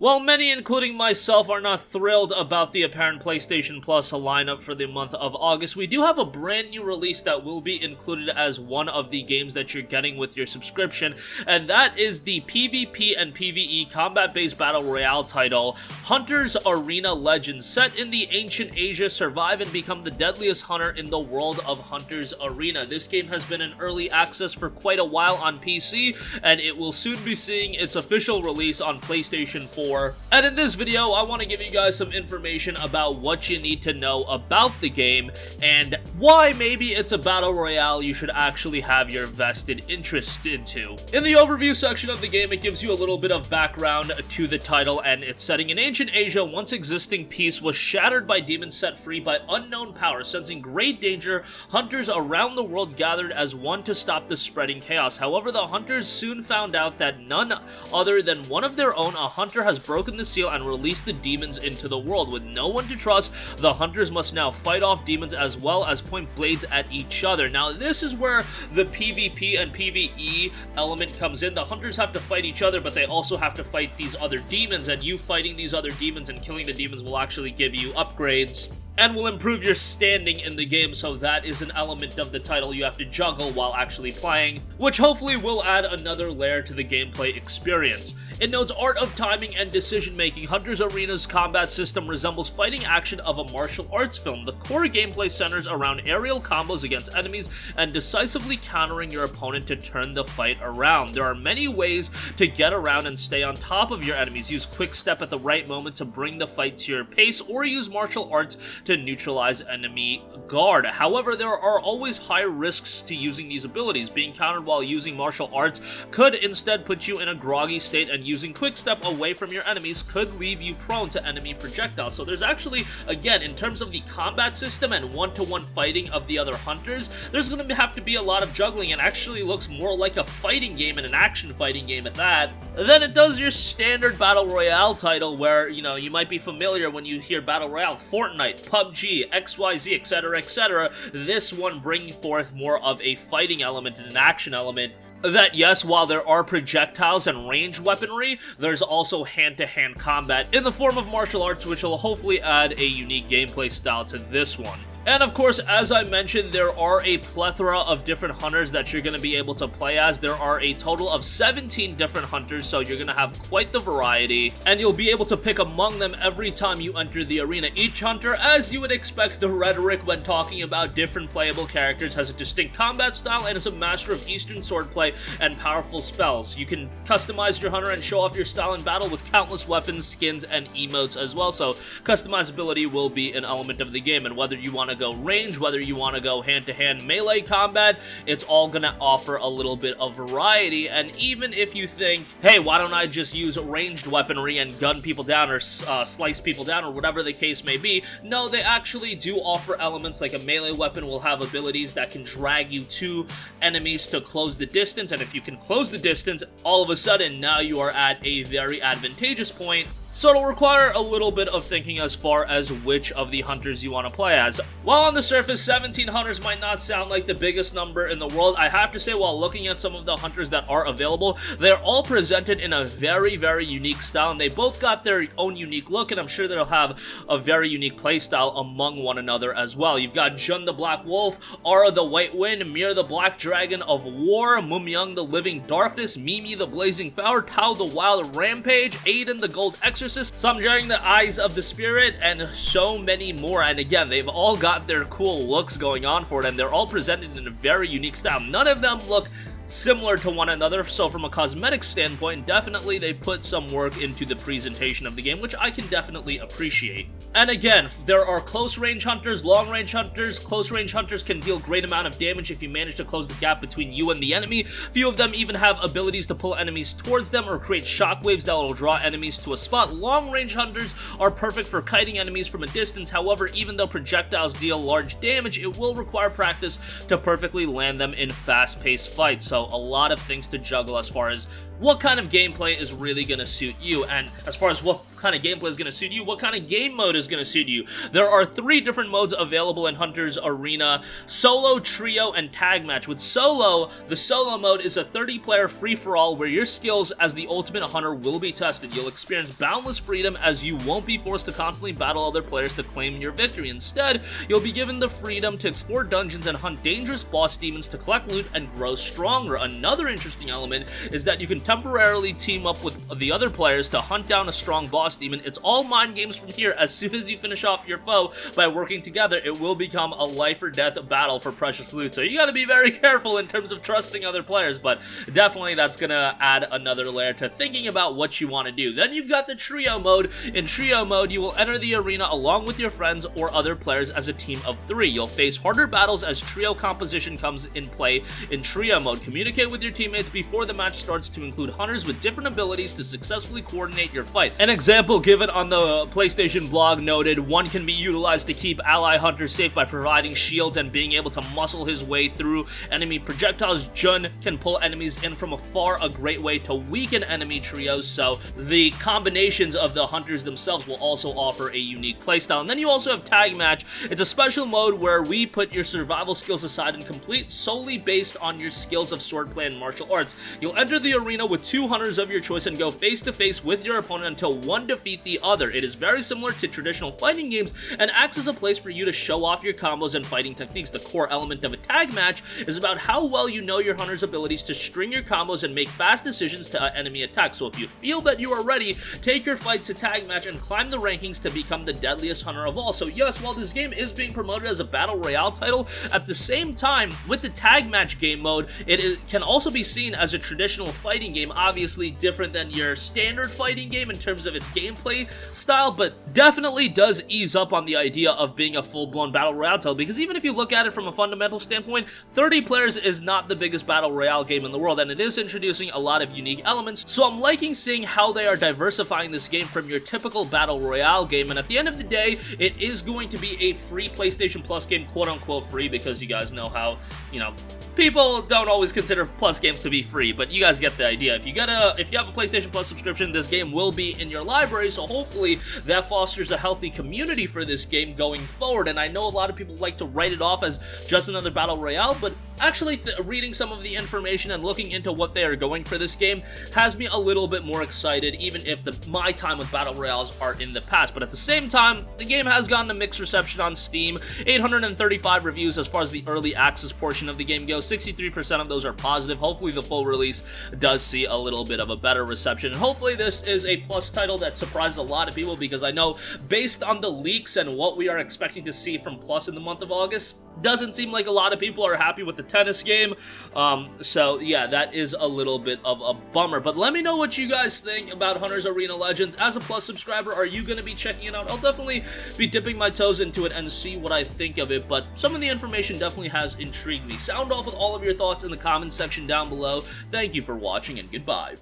While many, including myself, are not thrilled about the apparent PlayStation Plus lineup for the month of August, we do have a brand new release that will be included as one of the games that you're getting with your subscription, and that is the PvP and PvE combat-based battle royale title, Hunter's Arena Legends. Set in the ancient Asia, survive and become the deadliest hunter in the world of Hunter's Arena. This game has been in early access for quite a while on PC, and it will soon be seeing its official release on PlayStation 4. And in this video, I want to give you guys some information about what you need to know about the game and why maybe it's a battle royale you should actually have your vested interest into. In the overview section of the game, it gives you a little bit of background to the title and its setting. In ancient Asia, once existing peace was shattered by demons set free by unknown powers. Sensing great danger, hunters around the world gathered as one to stop the spreading chaos. However, the hunters soon found out that none other than one of their own, a hunter, has broken the seal and released the demons into the world. With no one to trust, the hunters must now fight off demons as well as point blades at each other. Now, this is where the PvP and PvE element comes in. The hunters have to fight each other, but they also have to fight these other demons, and you fighting these other demons and killing the demons will actually give you upgrades and will improve your standing in the game, so that is an element of the title you have to juggle while actually playing, which hopefully will add another layer to the gameplay experience. It notes art of timing and decision making. Hunter's Arena's combat system resembles fighting action of a martial arts film. The core gameplay centers around aerial combos against enemies and decisively countering your opponent to turn the fight around. There are many ways to get around and stay on top of your enemies. Use quick step at the right moment to bring the fight to your pace, or use martial arts to neutralize enemy guard. However, there are always high risks to using these abilities. Being countered while using martial arts could instead put you in a groggy state, and using quick step away from your enemies could leave you prone to enemy projectiles. So there's actually, again, in terms of the combat system and one-to-one fighting of the other hunters, there's going to have to be a lot of juggling, and actually looks more like a fighting game and an action fighting game at that than it does your standard battle royale title where, you know, you might be familiar when you hear battle royale: Fortnite, PUBG, XYZ, etc., etc. This one bringing forth more of a fighting element and an action element. That, yes, while there are projectiles and ranged weaponry, there's also hand-to-hand combat in the form of martial arts, which will hopefully add a unique gameplay style to this one. And of course, as I mentioned, there are a plethora of different hunters that you're going to be able to play as. There are a total of 17 different hunters, so you're going to have quite the variety, and you'll be able to pick among them every time you enter the arena. Each hunter, as you would expect the rhetoric when talking about different playable characters, has a distinct combat style and is a master of Eastern swordplay and powerful spells. You can customize your hunter and show off your style in battle with countless weapons, skins, and emotes as well, so customizability will be an element of the game, and whether you want to go range, whether you want to go hand-to-hand melee combat, it's all gonna offer a little bit of variety. And even if you think, hey, why don't I just use ranged weaponry and gun people down or slice people down or whatever the case may be, no, they actually do offer elements. Like a melee weapon will have abilities that can drag you to enemies to close the distance, and if you can close the distance, all of a sudden now you are at a very advantageous point. So it'll require a little bit of thinking as far as which of the hunters you want to play as. While on the surface, 17 hunters might not sound like the biggest number in the world, I have to say, while looking at some of the hunters that are available, they're all presented in a very, very unique style, and they both got their own unique look, and I'm sure they'll have a very unique playstyle among one another as well. You've got Jun the Black Wolf, Ara the White Wind, Mir the Black Dragon of War, Mumyung the Living Darkness, Mimi the Blazing Fire, Tao the Wild Rampage, Aiden the Gold Exorcist, Samjang the Eyes of the Spirit, and so many more. And again, they've all got their cool looks going on for it, and they're all presented in a very unique style. None of them look similar to one another, so from a cosmetic standpoint, definitely they put some work into the presentation of the game, which I can definitely appreciate. And again, there are close range hunters, long range hunters. Close range hunters can deal great amount of damage if you manage to close the gap between you and the enemy. Few of them even have abilities to pull enemies towards them or create shockwaves that will draw enemies to a spot. Long range hunters are perfect for kiting enemies from a distance. However, even though projectiles deal large damage, it will require practice to perfectly land them in fast-paced fights. So a lot of things to juggle as far as what kind of gameplay is really going to suit you. And as far as what kind of gameplay is going to suit you, what kind of game mode is going to suit you, there are 3 different modes available in Hunter's Arena: Solo, Trio, and Tag Match. With Solo, the Solo mode is a 30-player free-for-all where your skills as the ultimate hunter will be tested. You'll experience boundless freedom as you won't be forced to constantly battle other players to claim your victory. Instead, you'll be given the freedom to explore dungeons and hunt dangerous boss demons to collect loot and grow stronger. Another interesting element is that you can temporarily team up with the other players to hunt down a strong boss demon. It's all mind games from here. As soon as you finish off your foe by working together, it will become a life or death battle for precious loot. So you gotta be very careful in terms of trusting other players, but definitely that's gonna add another layer to thinking about what you want to do. Then you've got the Trio mode. In Trio mode, you will enter the arena along with your friends or other players as a team of 3. You'll face harder battles as trio composition comes in play in Trio mode. Communicate with your teammates before the match starts to include hunters with different abilities to successfully coordinate your fight. An example given on the PlayStation blog noted, one can be utilized to keep ally hunters safe by providing shields and being able to muscle his way through enemy projectiles. Jun can pull enemies in from afar, a great way to weaken enemy trios, so the combinations of the hunters themselves will also offer a unique playstyle. And then you also have Tag Match. It's a special mode where we put your survival skills aside and complete solely based on your skills of swordplay and martial arts. You'll enter the arena with 2 hunters of your choice and go face to face with your opponent until one defeats the other. It is very similar to traditional fighting games and acts as a place for you to show off your combos and fighting techniques. The core element of a tag match is about how well you know your hunter's abilities to string your combos and make fast decisions to enemy attacks. So if you feel that you are ready, take your fight to Tag Match and climb the rankings to become the deadliest hunter of all. So yes, while this game is being promoted as a battle royale title, at the same time, with the Tag Match game mode, it can also be seen as a traditional fighting game, obviously different than your standard fighting game in terms of its gameplay style, but definitely does ease up on the idea of being a full-blown battle royale title, because even if you look at it from a fundamental standpoint, 30 players is not the biggest battle royale game in the world, and it is introducing a lot of unique elements, so I'm liking seeing how they are diversifying this game from your typical battle royale game. And at the end of the day, it is going to be a free PlayStation Plus game, quote-unquote free, because you guys know how, people don't always consider Plus games to be free, but you guys get the idea. If you have a PlayStation Plus subscription, this game will be in your library, so hopefully that fosters a healthy community for this game going forward. And I know a lot of people like to write it off as just another battle royale, but actually reading some of the information and looking into what they are going for this game has me a little bit more excited, even if my time with battle royales are in the past. But at the same time, the game has gotten a mixed reception on Steam. 835 reviews as far as the early access portion of the game goes. 63% of those are positive. Hopefully the full release does see a little bit of a better reception, and hopefully this is a Plus title that surprises a lot of people, because I know based on the leaks and what we are expecting to see from Plus in the month of August, doesn't seem like a lot of people are happy with the tennis game. So yeah, that is a little bit of a bummer. But let me know what you guys think about Hunter's Arena Legends. As a Plus subscriber, are you going to be checking it out? I'll definitely be dipping my toes into it and see what I think of it, but some of the information definitely has intrigued me. Sound off with all of your thoughts in the comments section down below. Thank you for watching, and goodbye.